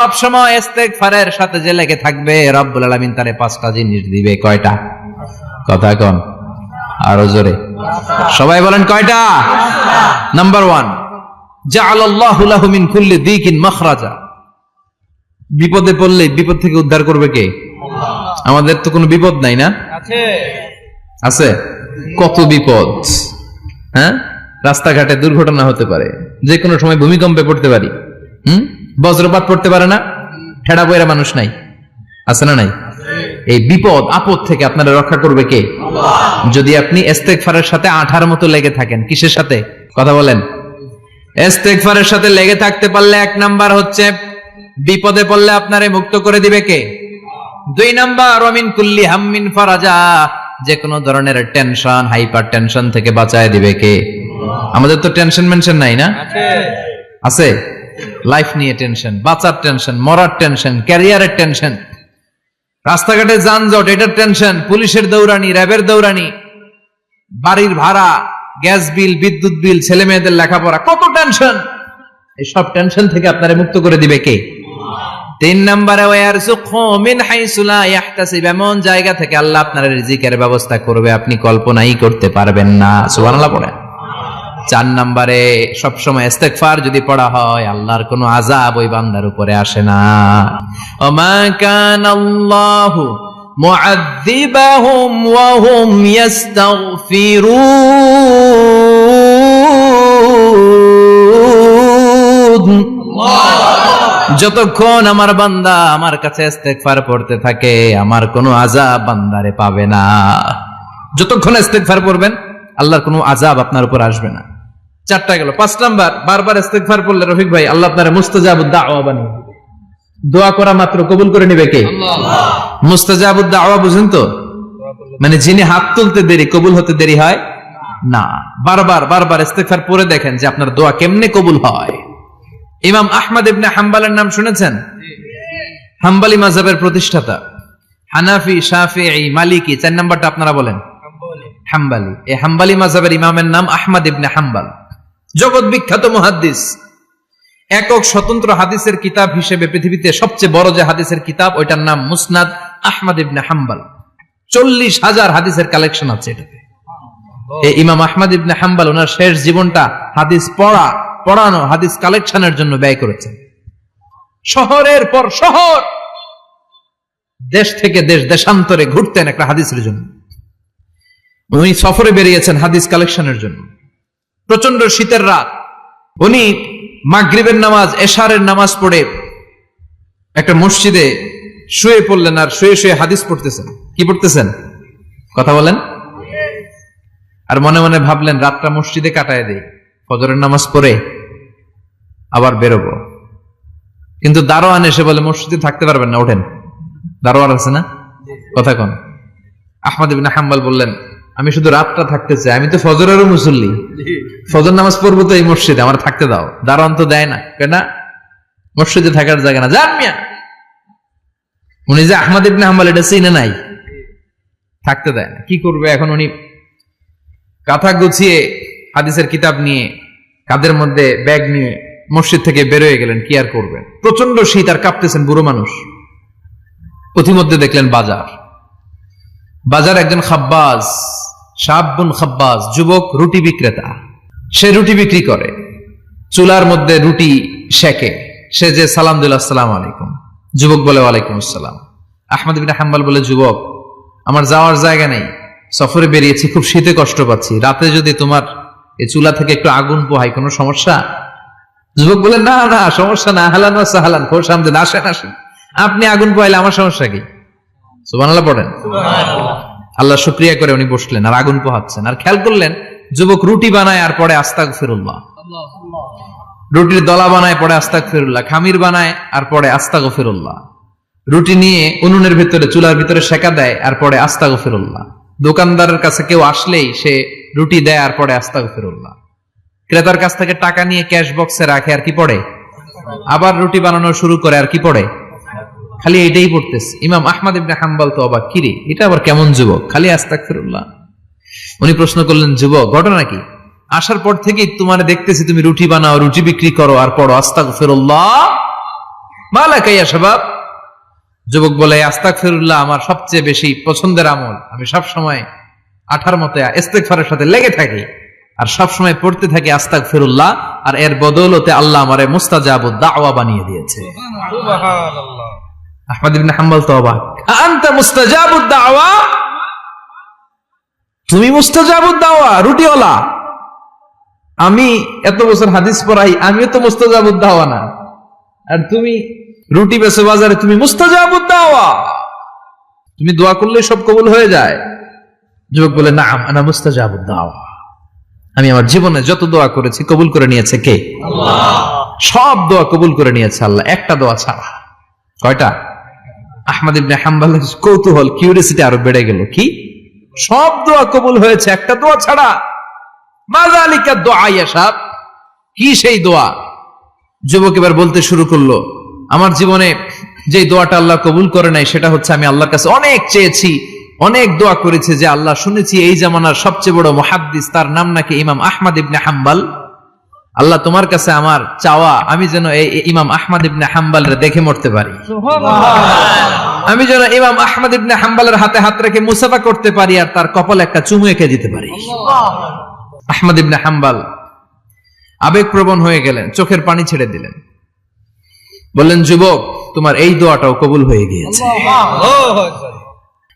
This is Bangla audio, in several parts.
সবসময় ইস্তেগফারের সাথে যে লেগে থাকবে রব্বুল আলামিন তারে 5টা জিনিস দিবে। কয়টা? কথা কোন আরো জোরে সবাই বলেন কয়টা? নাম্বার 1, জাআলাল্লাহু লাহু মিন কুল্লি দিকিন মাখরাজা। বিপদে পড়লে বিপদ থেকে উদ্ধার করবে কে? আমাদের তো কোনো বিপদ নাই না? আছে কত বিপদ। হ্যাঁ, রাস্তাঘাটে দুর্ঘটনা হতে পারে, যে কোনো সময় ভূমিকম্পে পড়তে পারি, বজ্রপাত পড়তে পারে না, ঠেড়া বইরা মানুষ নাই, আছে না নাই? এই বিপদ আপদ থেকে আপনারা রক্ষা করবে কে? যদি আপনি ইস্তেগফারের সাথে আঠার মতো লেগে থাকেন। কিসের সাথে? কথা বলেন। ইস্তেগফারের সাথে লেগে থাকতে পারলে 1 নাম্বার হচ্ছে বিপদে পড়লে আপনারে মুক্ত করে দিবে কে? 2 নাম্বার ওয়ামিন কুল্লি হাম্মিন ফারাজা, যে কোনো ধরনের টেনশন, হাইপার টেনশন থেকে বাঁচায় দিবে কে? আমাদের তো টেনশন মেনশন নাই না? আছে। লাইফ নিয়ে টেনশন, বাঁচার টেনশন, মরার টেনশন, ক্যারিয়ারের টেনশন, রাস্তাঘাটে যানজট এটার টেনশন, পুলিশের দৌড়ানি, র্যাবের দৌড়ানি, বাড়ির ভাড়া, গ্যাস বিল, বিদ্যুৎ বিল, ছেলে মেয়েদের লেখাপড়া, কত টেনশন। এই সব টেনশন থেকে আপনারে মুক্ত করে দিবে কে? 3 নম্বরে ওয়ারযুকহু মিন হাইসু লা ইয়াহতাসিব, এমন জায়গা থেকে আল্লাহ আপনার রিজিকের ব্যবস্থা করবে আপনি কল্পনাই করতে পারবেন না। সুবহানাল্লাহ পড়ে। 4 নম্বরে সবসময় ইস্তেগফার যদি পড়া হয় আল্লাহর কোনো আযাব ওই বান্দার উপরে আসে না। ওমা কানাল্লাহু মুআযযিবাহুম ওয়া হুম ইস্তাগফিরুন। যতক্ষণ আমার বান্দা আমার কাছে ইস্তেগফার পড়তে থাকে আমার কোনো আযাব বান্দারে পাবে না। যতক্ষণ ইস্তেগফার পড়বেন আল্লাহর কোনো আযাব আপনার উপর আসবে না। 4টা গেল। 5 নাম্বার, বারবার ইস্তেগফার পড়লে রফিক ভাই আল্লাহ আপনারে মুস্তাজাবুদ দাওয়া বানিয়ে দিবে। দোয়া করা মাত্র কবুল করে নেবে কে? আল্লাহ। মুস্তাজাবুদ দাওয়া বুঝেন তো? মানে যিনি হাত তুলতে দেরি কবুল হতে দেরি হয় না। বারবার ইস্তেগফার পড়ে দেখেন যে আপনার দোয়া কেমনে কবুল হয়। ইমাম আহমদ ইবনে হাম্বলের নাম শুনেছেন? হাম্বলি মাযহাবের প্রতিষ্ঠাতা। হানাফি, শাফিঈ, মালিকি, 4 নাম্বারটা আপনারা বলেন হাম্বলি। এই হাম্বলি মাযহাবের ইমামের নাম আহমদ ইবনে হাম্বল। জগৎ বিখ্যাত মুহাদ্দিস। একক স্বতন্ত্র হাদিসের কিতাব হিসেবে পৃথিবীতে সবচেয়ে বড় যে হাদিসের কিতাব ওইটার নাম মুসনাদ আহমদ ইবনে হাম্বল। 40,000 হাদিসের কালেকশন আছে এটাতে। এই ইমাম আহমদ ইবনে হাম্বল ওনার শেষ জীবনটা হাদিস পড়ানো, হাদিস কালেকশনের জন্য ব্যয় করেছেন। শহরের পর শহর, দেশ থেকে দেশ, দেশান্তরে ঘুরতেন একটা হাদিসের জন্য। উনি সফরে বেরিয়েছেন হাদিস কালেকশনের জন্য। প্রচন্ড শীতের রাত, উনি মাগরিবের নামাজ, এশারের নামাজ পড়ে একটা মসজিদে শুয়ে পড়লেন আর শুয়ে শুয়ে হাদিস পড়তেছেন। কি পড়তেছেন? কথা বলেন। আর মনে মনে ভাবলেন রাতটা মসজিদে কাটায় দেই, ফজরের নামাজ পড়ে আবার বেরোবো। কিন্তু দারোয়ান এসে বলে মসজিদে থাকতে পারবেন না, ওঠেন। দারোয়ান আছে না? কথা কোন? আহমদ ইবনে হাম্বল বললেন আমি শুধু রাতটা থাকতে চাই, আমি তো ফজরেরও মুসল্লি, ফজর নামাজ পড়বো তো এই মসজিদে, আমার থাকতে দাও। দারোয়ান তো দেয় না, কেন? মসজিদে থাকার জায়গা না, যান মিয়া। উনি যে আহমদ ইবনে হাম্বল এটা চিনে নাই, থাকতে দেয় না। কি করবে এখন? উনি কাঁথা গুছিয়ে হাদিসের কিতাব নিয়ে কাঁধের মধ্যে ব্যাগ নিয়ে মসজিদ থেকে বেরোয় গেলেন। কি আর করবেন, প্রচন্ড শীত আর কাঁপতেছেন, বুড়ো মানুষ। পথিমধ্যে দেখলেন বাজার একজন খাব্বাজ, শাবুন খাব্বাজ, যুবক রুটি বিক্রেতা। সে রুটি বিক্রি করে, চুলার মধ্যে রুটি সেকে। সে যে সালাম দিল আসসালামু আলাইকুম, যুবক বলে ওয়ালাইকুম আসসালাম। আহমদ ইবনে হাম্বল বলে যুবক আমার যাওয়ার জায়গা নেই, সফরে বেরিয়েছি, খুব শীতে কষ্ট পাচ্ছি, রাতে যদি তোমার এই চুলা থেকে একটু আগুন পোহাই কোনো সমস্যা? যুবক বলে না না সমস্যা না, আহলান ওয়া সাহলান, খোশ আমদেদ, আসেন। আপনি আগুন পোহাইলে আমার সমস্যা কি? সুবহানাল্লাহ পড়েন। আল্লাহ শুকরিয়া করে উনি বসলেন আর আগুন পোহাচ্ছেন। আর খেয়াল করলেন যুবক রুটি বানায় আর পড়ে আস্তাগফিরুল্লাহ, রুটির দলা বানায় পড়ে আস্তাগফিরুল্লাহ, খামির বানায় আর পড়ে আস্তাগফিরুল্লাহ, রুটি নিয়ে উনুনের ভিতরে চুলার ভিতরে সেকা দেয় আর পড়ে আস্তাগফিরুল্লাহ। দোকানদারের কাছে কেউ আসলেই সে রুটি দেয় আর পড়ে আস্তাগফিরুল্লাহ। ক্রেতার কাছ থেকে টাকা নিয়ে ক্যাশ বক্সে রাখে আর কি পড়ে? আবার রুটি বানানো শুরু করে আর কি পড়ে? খালি এটাই পড়তেছে। ইমাম আহমদ ইবনে হাম্বল তো অবাক, কিরে এটা আবার কেমন যুবক, খালি আস্তাগফিরুল্লাহ। উনি প্রশ্ন করলেন যুবক ঘটনা কি? আসার পর থেকেই তোমার দেখতেছি তুমি রুটি বানাও, রুটি বিক্রি করো আর পড়ো আস্তাগফিরুল্লাহ। মালাকা ইয়া শাবাব। যুবক বলে, আস্তাগফিরুল্লাহ আমার সবচেয়ে বেশি পছন্দের আমল। আমি সব সময় আঠার মতো ইস্তেগফারের সাথে লেগে থাকি আর সব সময় পড়তে থাকি আস্তাগফিরুল্লাহ, আর এর বদৌলতে আল্লাহ আমারে মুস্তাজাবুদ দাওয়া বানিয়ে দিয়েছে। সুবহানাল্লাহ। আহমদ ইবনে হাম্বল তো অবাক, আনতা মুস্তাজাবুদ দাওয়া, তুমি মুস্তাজাবুদ দাওয়া, রুটিওয়ালা। আমি এত বছর হাদিস পড়াই, আমিও তো মুস্তাজাবুদ দাওয়া না, আর তুমি রুটি বেচো বাজারে, তুমি মুস্তাজাবুদ দাওয়া, তুমি দোয়া করলে সব কবুল হয়ে যায়। যুবক বলে, নাম আনা মুস্তাজাবুদ দাওয়া, আমি আমার জীবনে যত দোয়া করেছি কবুল করে নিয়েছে কে? আল্লাহ। সব দোয়া কবুল করে নিয়েছে আল্লাহ, একটা দোয়া ছাড়া। কয়টা? আহমদ ইবনে হাম্বলের কৌতূহল, কিউরিয়াসিটি আরো বেড়ে গেল। কি? সব দোয়া কবুল হয়েছে, একটা দোয়া ছাড়া। মাযালিকা দোয়া ইয়া শাব, কি সেই দোয়া? যুবক এবার বলতে শুরু করলো, আমার জীবনে যে দোয়াটা আল্লাহ কবুল করে নাই সেটা হচ্ছে, আমি আল্লাহর কাছে অনেক চেয়েছি, অনেক দোয়া করেছি যে আল্লাহ, শুনেছি এই জামানার সবচেয়ে বড় মুহাদ্দিস, তার নাম নাকি ইমাম আহমদ ইবনে হাম্বল। আল্লাহ তোমার কাছে আমার চাওয়া, আমি যেন এই ইমাম আহমদ ইবনে হাম্বলের দেখে মরতে পারি, আমি যেন ইমাম আহমদ ইবনে হাম্বলের হাতে হাত রেখে মুসাফা করতে পারি আর তার কপালে একটা চুমু এঁকে দিতে পারি। আহমদ ইবনে হাম্বল আবেগপ্রবণ হয়ে গেলেন, চোখের পানি ছেড়ে দিলেন, বললেন, যুবক তোমার এই দোয়াটাও কবুল হয়ে গিয়েছে।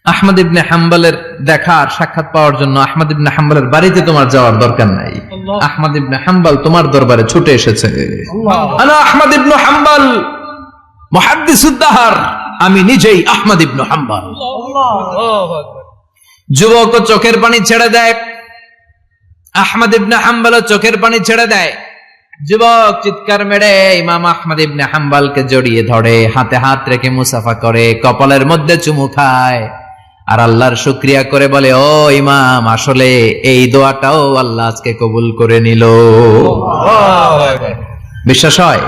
আহমদ ইবনে হাম্বলের দেখা আর সাক্ষাৎ পাওয়ার জন্য আহমদ ইবনে হাম্বলের বাড়িতে তোমার যাওয়ার দরকার নাই, আহমদ ইবনে হাম্বল তোমার দরবারে ছুটে এসেছে। আনা আহমদ ইবনে হাম্বল মুহাদ্দিসুদ দাহর, আমি নিজেই আহমদ ইবনে হাম্বল। যুবক চোখের পানি ছেড়ে দেয়, আহমদ ইবনে হাম্বল চোখের পানি ছেড়ে দেয়। যুবক চিৎকার মেরে ইমাম আহমদ ইবনে হাম্বলকে জড়িয়ে ধরে, হাতে হাত রেখে মুসাফা করে, কপালের মধ্যে চুমু খায় আর আল্লাহর শুকরিয়া করে বলে, ও ইমাম, আসলে এই দোয়াটাও আল্লাহ আজকে কবুল করে নিল। বিশ্বাস হয়?